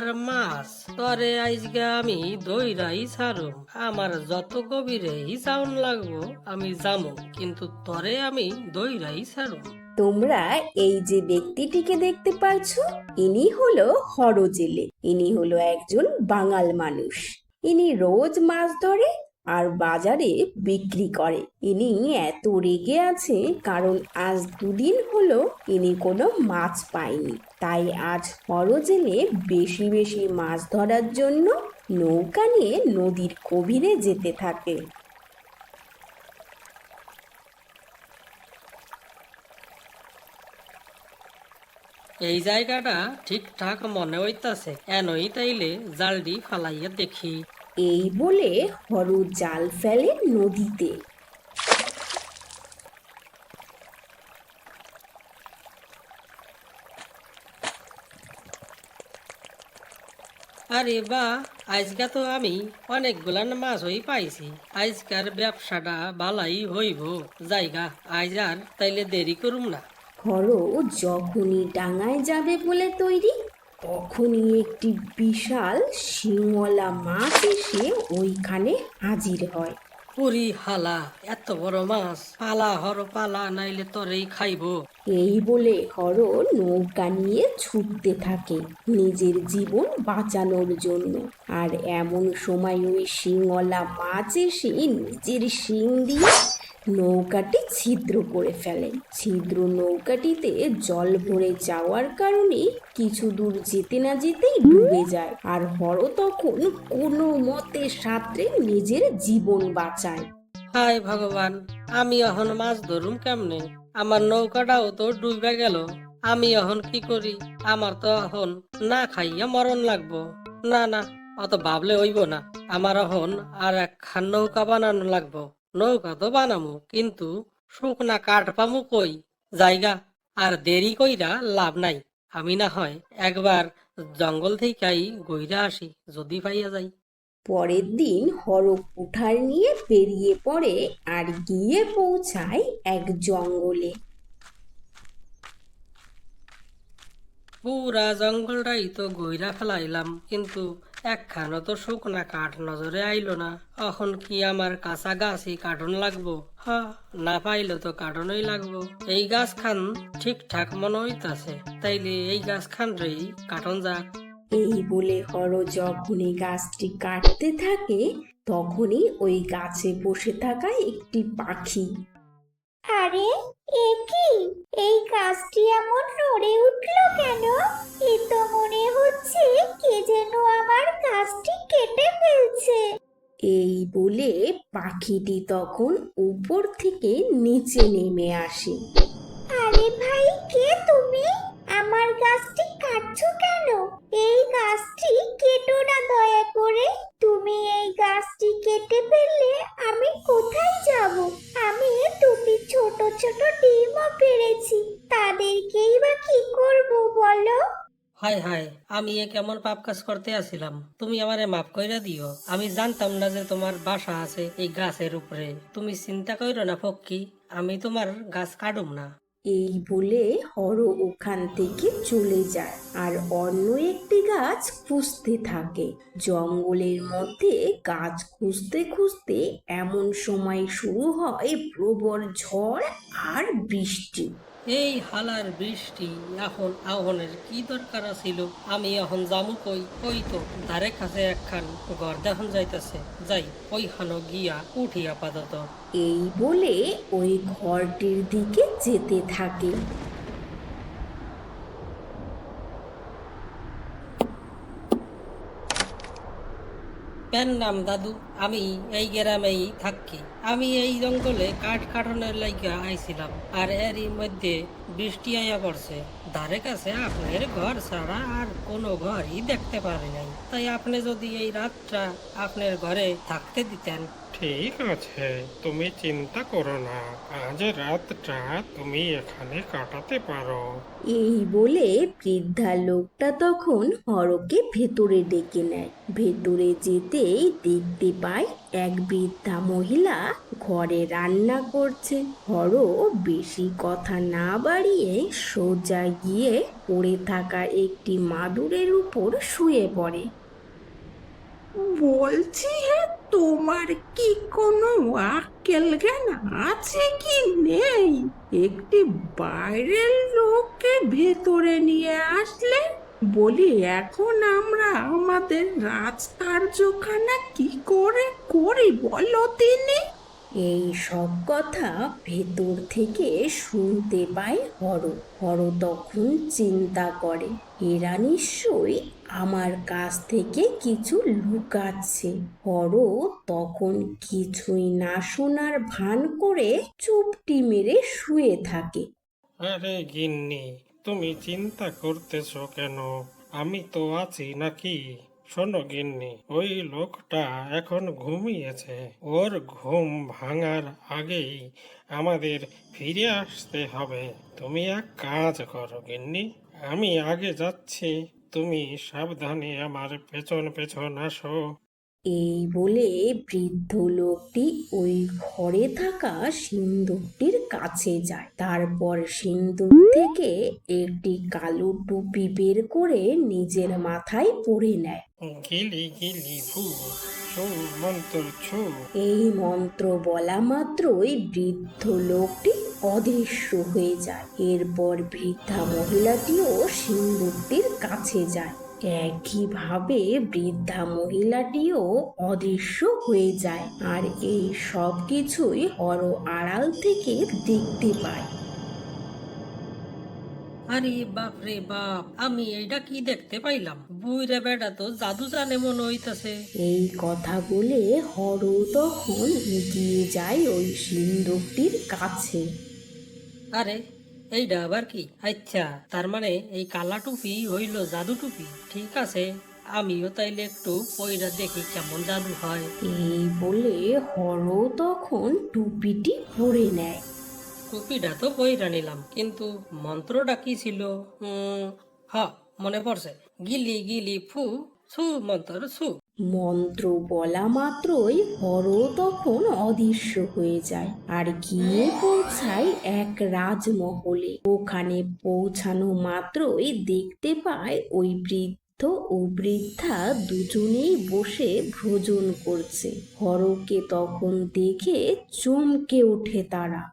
আর মাছ তরে আজকে আমি দইরাই ছাড়ুম। আমার যত গভীরেই যাওন লাগবো আমি যামু, কিন্তু তরে আমি দইরাই ছাড়ুম। তোমরা এই যে ব্যক্তিটিকে দেখতে পারছো, ইনি হলো হরজেলে। ইনি হলো একজন বাঙাল মানুষ। ইনি রোজ মাছ ধরে আর বাজারে বিক্রি করে। ইনি এত রেগে আছে কারণ আজ দুদিন হলো ইনি কোনো মাছ পায়নি। তাই আজ হরজেলে বেশি বেশি মাছ ধরার জন্য নৌকা নিয়ে নদীর গভীরে যেতে থাকে। এই জায়গাটা ঠিকঠাক মনে হইতাছে, এনই তাইলে জালডি ফালাইয়া দেখি। এই বলে হর জাল ফেলে নদীতে। আরে বাহ, আজকা তো আমি অনেকগুলান মাছই পাইছি। আজকার ব্যবসাটা বালাই হইব। জায়গা আজ আর তাইলে দেরি করুম না। হর যখনই ডাঙায় যাবে বলে তৈরি, তখনই একটি বিশাল শিংওয়ালা মাছ এসে ওইখানে হাজির হয়। পুরি হালা, এত বড় মাছ! পালা হর পালা, নাইলে তোরেই খাইবো। এই বলে হর নৌকা নিয়ে ছুটতে থাকে নিজের জীবন বাঁচানোর জন্য। আর এমন সময় ওই শিংওয়ালা মাছ এসে নিজের শিং দিয়ে নৌকাটি ছিদ্র করে ফেলে। ছিদ্র নৌকাটিতে জল ভরে যাওয়ার কারণে কিছু দূর যেতে না যেতেই ডুবে যায়। আর হর তখন কোনো মতে সাঁতরে নিজের জীবন বাঁচায়। হায় ভগবান, আমি এখন মাছ ধরুম কেমনে? আমার নৌকাটাও তো ডুবে গেল। আমি এখন কি করি? আমার তো এখন না খাইয়া মরণ লাগবো। না না, অত ভাবলে হইব না। আমার এখন আর একখান নৌকা বানানো লাগবো। নৌকা তো বানামু, কিন্তু শুকনা কাঠ পামু কই? জায়গা আর দেরি কইরা লাভ নাই। আমি না হয় একবার জঙ্গল থেকেই গইরা আসি, যদি পাইয়া যাই। পরের দিন হর কুঠার নিয়ে বেরিয়ে পড়ে আর গিয়ে পৌঁছায় এক জঙ্গলে। পুরা জঙ্গলটাই তো গইরা ফেলাইলাম, কিন্তু একখানো তো শুকনা কাঠ নজরে আইলো না। এখন কি আমার কাঁচা গাছই কাটন লাগবো? হ্যাঁ, না পাইলে তো কাটনই লাগবো। এই গাছ খান ঠিকঠাক মনে হইতাছে, তাইলে এই গাছ খান রেই কাটন যাক। এই বলে হর যখনই গাছটি কাটতে থাকে, তখনই ওই গাছে বসে থাকা একটি পাখি। আরে, এ কি? এই গাছটি এমন নড়ে উঠলো কেন? এ তো মনে হচ্ছে কে যেন আমার গাছটি কেটে ফেলছে। এই বলে পাখিটি তখন উপর থেকে নিচে নেমে আসে। আরে ভাই, কে তুমি? আমার গাছটি কাটছো কেন? এই গাছটি কেটো না দয়া করে। তুমি এই গাছটি কেটে ফেললে আমি কোথায় যাব? আমি দুটি ছোট ছোট ডিমও পেড়েছি, তাদেরকেই বা কি করব বলো? হায় হায়, আমি এ কেমন পাপ কাজ করতে আসিলাম! তুমি আমারে মাফ কইরা দিও। আমি জানতাম না যে তোমার বাসা আছে এই গাছের উপরে। তুমি চিন্তা কইরো না পক্ষী, আমি তোমার গাছ কাটুম না। এই বলে হর ওখান থেকে চলে যায় আর অন্য একটি গাছ খুঁজতে থাকে। জঙ্গলের মধ্যে গাছ খুঁজতে খুঁজতে এমন সময় শুরু হয় প্রবল ঝড় আর বৃষ্টি। এই হালার বৃষ্টি, এখন আহনের কি দরকার ছিল? আমি এখন জামু কই? ওই তো ধারে কাছে একখান ঘর দেখন যাইতেছে, যাই ওইখানো গিয়া উঠি আপাতত। এই বলে ওই ঘরটির দিকে যেতে থাকে। প্যান নাম দাদু, আমি এই গ্রামেই থাকি। আমি এই জঙ্গলে কাঠ কাটনের লাইগা আইছিলাম, আর এরই মধ্যে বৃষ্টি আইয়া পড়ছে। ধারে কাছে আপনার ঘর ছাড়া আর কোনো ঘরই দেখতে পারি নাই। তাই আপনি যদি এই রাতটা আপনার ঘরে থাকতে দিতেন। ঠিক আছে, তুমি চিন্তা করো না। আজ রাতটা তুমি এখানে কাটাতে পারো। এই বলে বৃদ্ধা লোকটা তখন হরকে ভেতরে ডেকে নেয়। ভেতরে যেতেই দেখতে পায় এক বৃদ্ধা মহিলা ঘরে রান্না করছে। হর বেশি কথা না বাড়িয়ে সোজা গিয়ে পড়ে থাকা একটি মাদুরের উপর শুয়ে পড়ে। বলছি, তোমার কি কোনো আক্কেল জ্ঞান আছে কি নেই? একটি বাইরের লোককে ভেতরে নিয়ে আসলে, বলি এখন আমরা আমাদের রাজকার্যখানা কি করে করি বলো তিনি? এই সব কথা ভেতর থেকে শুনতে পায় হর। হর তখন চিন্তা করে, এরা নিশ্চয়ই আমার কাছ থেকে কিছু লুকাচ্ছে। হর তখন কিছুই না শোনার ভান করে চুপটি মেরে শুয়ে থাকে। আরে গিন্নি, তুমি চিন্তা করতেছো কেন? আমি তো আছি নাকি? শোনো গিন্নি, ওই লোকটা এখন ঘুমিয়েছে। ওর ঘুম ভাঙার আগেই আমাদের ফিরে আসতে হবে। তুমি এক কাজ করো গিন্নি, আমি আগে যাচ্ছি, তুমি সাবধানে আমার পেছন পেছন আসো। এই বলে বৃদ্ধ লোকটি ওই ঘরে থাকা সিন্দুকটির কাছে যায়। তারপর সিন্দুক থেকে একটি কালো টুপি বের করে নিজের মাথায় পরে নেয়। গিলি গিলি ফু, ছু মন্তর ছু। এই মন্ত্র বলা মাত্রই বৃদ্ধ লোকটি অদৃশ্য হয়ে যায়। এরপর বৃদ্ধা মহিলাটিও সিন্দুকটির কাছে যায়। একইভাবে বৃদ্ধা মহিলাটিও অদৃশ্য হয়ে যায়। আর এই সব কিছুই হর আড়াল থেকে দেখতে পায়। আরে বাপ রে বাপ, আমি এইটা কি দেখতে পাইলাম? বুইরে বেটা তো জাদু জানে মনে হইতাছে। এই কথা বলে হর তখন এগিয়ে যায় ওই সিন্দুকটির কাছে। আরে এইটা আবার কি? আচ্ছা, তার মানে এই কালা টুপি হইল জাদু টুপি। ঠিক আছে, আমিও তাইলে একটু পয়রা দেখি কেমন জাদু হয়। এই বলে হর তখন টুপিটি পরে নেয়। টুপিটা তো পয়রা নিলাম, কিন্তু মন্ত্রটা কি ছিল? হ, মনে পড়ছে। গিলি গিলি ফু, ছু মন্তর ছু। মন্ত্র বলা মাত্রই হর তখন অদৃশ্য হয়ে যায় আর গিয়ে পৌঁছায় এক রাজমহলে। ওখানে পৌঁছানো মাত্রই দেখতে পায় ওই বৃদ্ধ ও বৃদ্ধা দুজনেই বসে ভোজন করছে। হরকে তখন দেখে চমকে ওঠে তারা।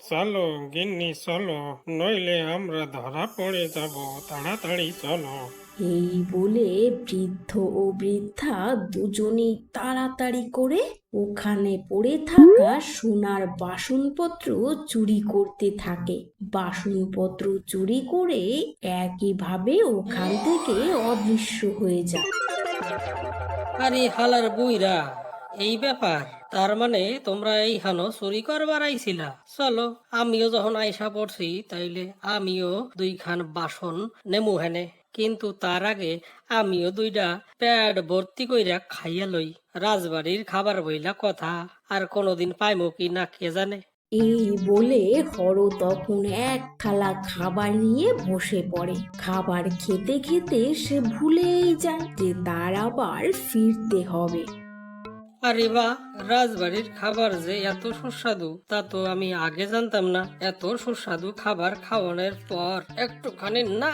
চলো গিন্নি চলো, নইলে আমরা ধরা পড়ে যাব, তাড়াতাড়ি চলো। এই বলে বৃদ্ধ ও বৃদ্ধা দুজনেই তাড়াতাড়ি করে ওখানে পড়ে থাকা সোনার বাসনপত্র চুরি করতে থাকে। বাসনপত্র চুরি করে একইভাবে ওখান থেকে অদৃশ্য হয়ে যায়। আরে হালার বুইরা, এই ব্যাপার। তার মানে তোমরা এইখানো চুরি করবার আইছিলা। চলো, আমিও যখন আইসা পড়ছি তাইলে আমিও দুইখান বাসন নেমু হেনে। কিন্তু তার আগে আমিও দুইটা পেট ভর্তি কইরা খাইয়া লই। রাজবাড়ির খাবার বইলা কথা, আর কোনোদিন পাইমো কি না কে জানে। এই বলে হর তখন এক থালা খাবার নিয়ে বসে পড়ে। খাবার খেতে খেতে সে ভুলেই যায় যে তার আবার ফিরতে হবে। আরে বাহ, রাজবাড়ির খাবার যে এত সুস্বাদু তা তো আমি আগে জানতাম না। এত সুস্বাদু খাবার খাওয়ানোর পর একটুখানি না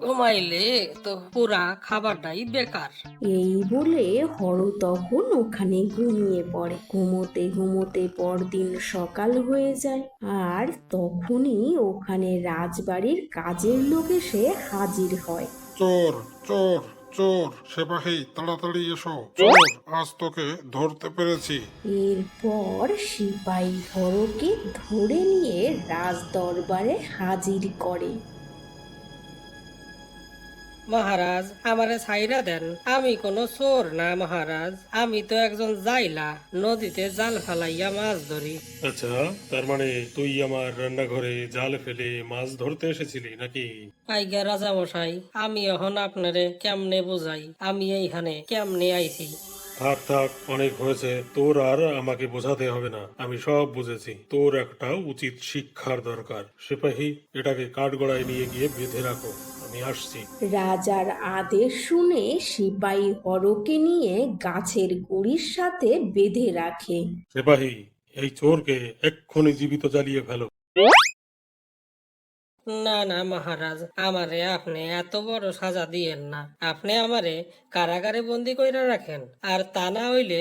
ঘুমাইলে তো পুরা খাবারটাই বেকার। এই বলে হর তখন ওখানে ঘুমিয়ে পড়ে। ঘুমোতে ঘুমোতে পরদিন সকাল হয়ে যায় আর তখনই ওখানে রাজবাড়ির কাজের লোক এসে হাজির হয়। চোর চোর চোর, সেপাহী তাড়াতাড়ি এসো, চোর আজ তোকে ধরতে পেরেছি। এরপর সিপাহী হরকে ধরে নিয়ে রাজ দরবারে হাজির করে। মহারাজ, আমারে ছাইরা দেন, আমি কোনো চোর না মহারাজ। আমি তো একজন জাইলা, নদীতে জাল ফেলাইয়া মাছ ধরি। আচ্ছা, তার মানে তুই আমার রান্নাঘরে জাল ফেলে মাছ ধরতে এসেছিলি নাকি? আইগা রাজা মশাই, আমি এখন আপনারে কেমনে বুঝাই আমি এইখানে কেমনে আইছি। থাক থাক, অনেক হয়েছে, তোর আর আমাকে বোঝাতে হবে না, আমি সব বুঝেছি। তোর একটা উচিত শিক্ষার দরকার। সিপাহী, এটাকে কাঠগড়ায় নিয়ে গিয়ে বেঁধে রাখো, আমি আসছি। রাজার আদেশ শুনে সিপাহী হরকে নিয়ে গাছের গুড়ির সাথে বেঁধে রাখে। সিপাহী, এই চোরকে এক্ষুনি জীবিত জ্বালিয়ে ফেলো। না না মহারাজ, আমারে আপনি এত বড় সাজা দিয়েন না। আপনি আমারে কারাগারে বন্দি কইরা রাখেন, আর তা না হইলে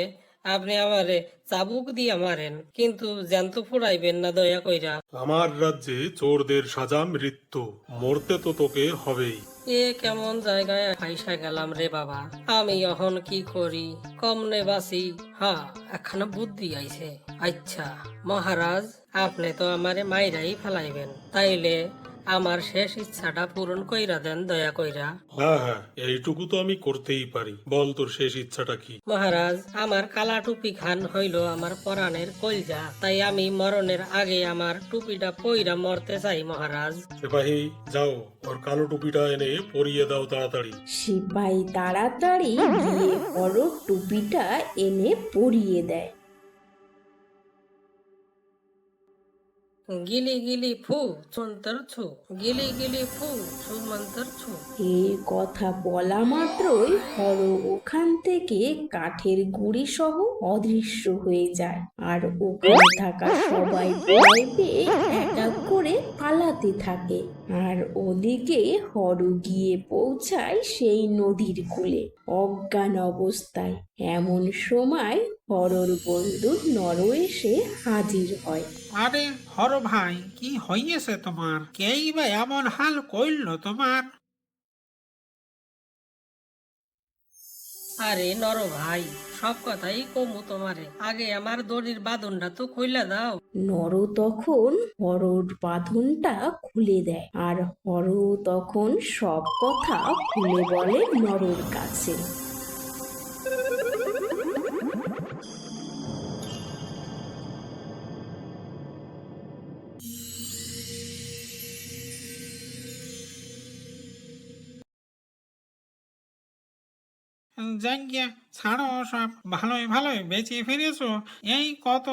আপনি আমারে চাবুক দিয়া মারেন, কিন্তু জ্যান্ত ফুরাইবেন না দয়া কইরা। আমার রাজ্যে চোরদের সাজা মৃত্যু, মরতে তো তোকে হবেই। এ কেমন জায়গায় ফাইসা গেলাম রে বাবা, আমি এখন কি করি? কমনে বাসি। হ্যাঁ, একখানা বুদ্ধি আইছে। আচ্ছা মহারাজ, আপনি তো আমারে মাইরাই ফেলাইবেন, তাইলে আমার শেষ ইচ্ছাটা পূরণ কইরা দেন দয়া কইরা। হ্যাঁ হ্যাঁ, এইটুকু তো আমি করতেই পারি। বল তোর শেষ ইচ্ছাটা কি? মহারাজ, আমার কালা টুপি খান হইল আমার পরাণের কলজা, তাই আমি মরণের আগে আমার টুপিটা পইরা মরতে চাই মহারাজ। সিপাহী, যাও ওর কালো টুপিটা এনে পরিয়ে দাও তাড়াতাড়ি। সিপাহী তাড়াতাড়ি গিয়ে হরর টুপিটা এনে পরিয়ে দেয়। গিলি গিলি ফু ছুন্তর ছু, গিলি গিলি ফু ছুমন্তর ছু। এই কথা বলা মাত্রই হর ওখান থেকে কাঠের গুঁড়ি সহ অদৃশ্য হয়ে যায়, আর ওখানে থাকা সবাই ভয় পেয়ে এক এক করে পালাতে থাকে। আর ওদিকে হর গিয়ে পৌঁছায় সেই নদীর কূলে অজ্ঞান অবস্থায়। এমন সময় হরর বন্ধু নর এসে হাজির হয়। আরে হর ভাই, কি হইয়েছে তোমার? কেই বা এমন হাল কইল তোমার? আরে নর ভাই, সব কথাই কমু তোমারে, আগে আমার দড়ির বাঁধনটা তো খুইলা দাও। নর তখন হরর বাঁধনটা খুলে দেয়, আর হর তখন সব কথা খুলে বলে নরর কাছে। যাজ্ঞা, ছাড়ো সব, ভালোই ভালোই বেঁচে ফিরেছো, এই কত।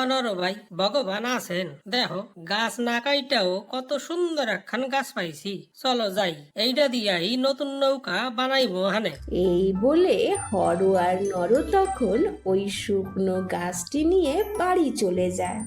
নর ভাই, ভগবান আছেন, দেখো গাছ না কাইটাও কত সুন্দর একখান গাছ পাইছি। চলো যাই, এইটা দিয়াই নতুন নৌকা বানাইবো হানে। এই বলে হর আর নর তখন ওই শুকনো গাছটি নিয়ে বাড়ি চলে যায়।